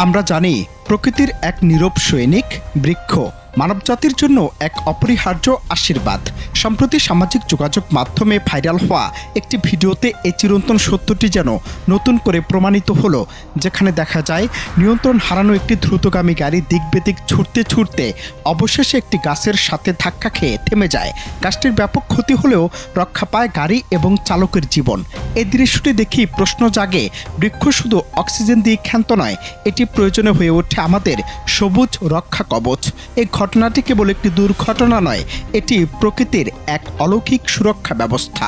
আমরা জানি প্রকৃতির এক নীরব সৈনিক বৃক্ষ মানবজাতির জন্য এক অপরিহার্য আশীর্বাদ। সম্প্রতি সামাজিক যোগাযোগ মাধ্যমে ভাইরাল হওয়া একটি ভিডিওতে এই চিরন্তন সত্যটি যেন নতুন করে প্রমাণিত হলো, যেখানে দেখা যায় নিয়ন্ত্রণ হারানো একটি দ্রুতগামী গাড়ি দিক বেদিক ছুটতে ছুটতে অবশেষে একটি গাছের সাথে ধাক্কা খেয়ে থেমে যায়। গাছটির ব্যাপক ক্ষতি হলেও রক্ষা পায় গাড়ি এবং চালকের জীবন। এই দৃশ্যটি দেখি প্রশ্ন জাগে, বৃক্ষ শুধু অক্সিজেন দিয়ে ক্ষান্ত নয়, এটি প্রয়োজনে হয়ে ওঠে আমাদের সবুজ রক্ষা কবচ। এই ঘটনাটি কেবল একটি দুর্ঘটনা নয়, এটি প্রকৃতির এক অলৌকিক সুরক্ষা ব্যবস্থা।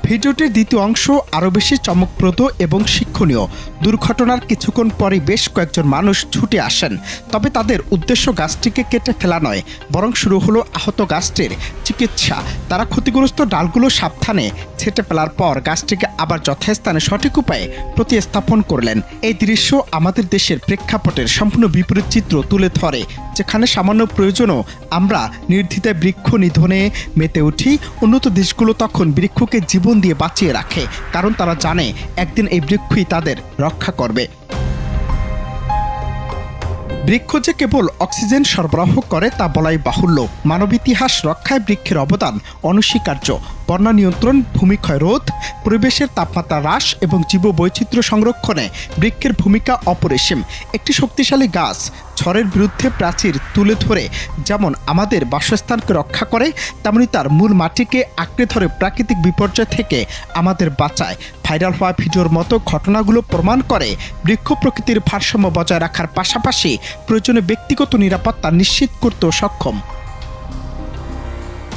ভিডিওটির দ্বিতীয় অংশ আরও বেশি চমকপ্রদ এবং শিক্ষণীয়। দুর্ঘটনার কিছুক্ষণ পরে বেশ কয়েকজন মানুষ ছুটে আসেন, তবে তাদের উদ্দেশ্য গাছটিকে কেটে ফেলা নয়, বরং শুরু হলো আহত গাছটির চিকিৎসা। তারা ক্ষতিগ্রস্ত ডালগুলো সাবধানে ছেঁটে ফেলার পর গাছটিকে আবার যথাস্থানে সঠিক উপায়ে প্রতিস্থাপন করলেন। এই দৃশ্য আমাদের দেশের প্রেক্ষাপটের সম্পূর্ণ বিপরীত চিত্র তুলে ধরে, যেখানে সামান্য প্রয়োজনও আমরা নির্দ্বিধায় বৃক্ষ নিধনে মেতে উঠি। উন্নত দেশগুলো তখন বৃক্ষকে জীবন দিয়ে বাঁচিয়ে রাখে, কারণ তারা জানে একদিন এই বৃক্ষই তাদের রক্ষা করবে। বৃক্ষ যে কেবল অক্সিজেন সরবরাহ করে তা বলাই বাহুল্য। মানব ইতিহাস রক্ষায় বৃক্ষের অবদান অনস্বীকার্য। বন্যা নিয়ন্ত্রণ, ভূমিক্ষয় রোধ, পরিবেশের তাপমাত্রা হ্রাস এবং জীববৈচিত্র্য সংরক্ষণে বৃক্ষের ভূমিকা অপরিসীম। একটি শক্তিশালী গাছ ঝড়ের বিরুদ্ধে প্রাচীর তুলে ধরে যেমন আমাদের বাসস্থানকে রক্ষা করে, তেমনি তার মূল মাটিকে আঁকড়ে ধরে প্রাকৃতিক বিপর্যয় থেকে আমাদের বাঁচায়। ভাইরাল হওয়া ভিডিওর মতো ঘটনাগুলো প্রমাণ করে বৃক্ষ প্রকৃতির ভারসাম্য বজায় রাখার পাশাপাশি প্রয়োজনে ব্যক্তিগত নিরাপত্তা নিশ্চিত করতেও সক্ষম।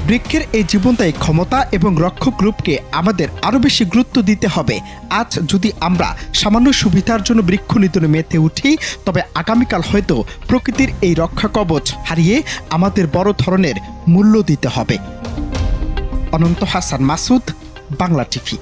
বৃক্ষের এই জীবনদায়ী ক্ষমতা এবং রক্ষক রূপকে আমাদের আরও বেশি গুরুত্ব দিতে হবে। আজ যদি আমরা সামান্য সুবিধার জন্য বৃক্ষ নিধনে মেতে উঠি, তবে আগামীকাল হয়তো প্রকৃতির এই রক্ষা কবচ হারিয়ে আমাদের বড় ধরনের মূল্য দিতে হবে। অনন্ত হাসান মাসুদ, বাংলা টিভি।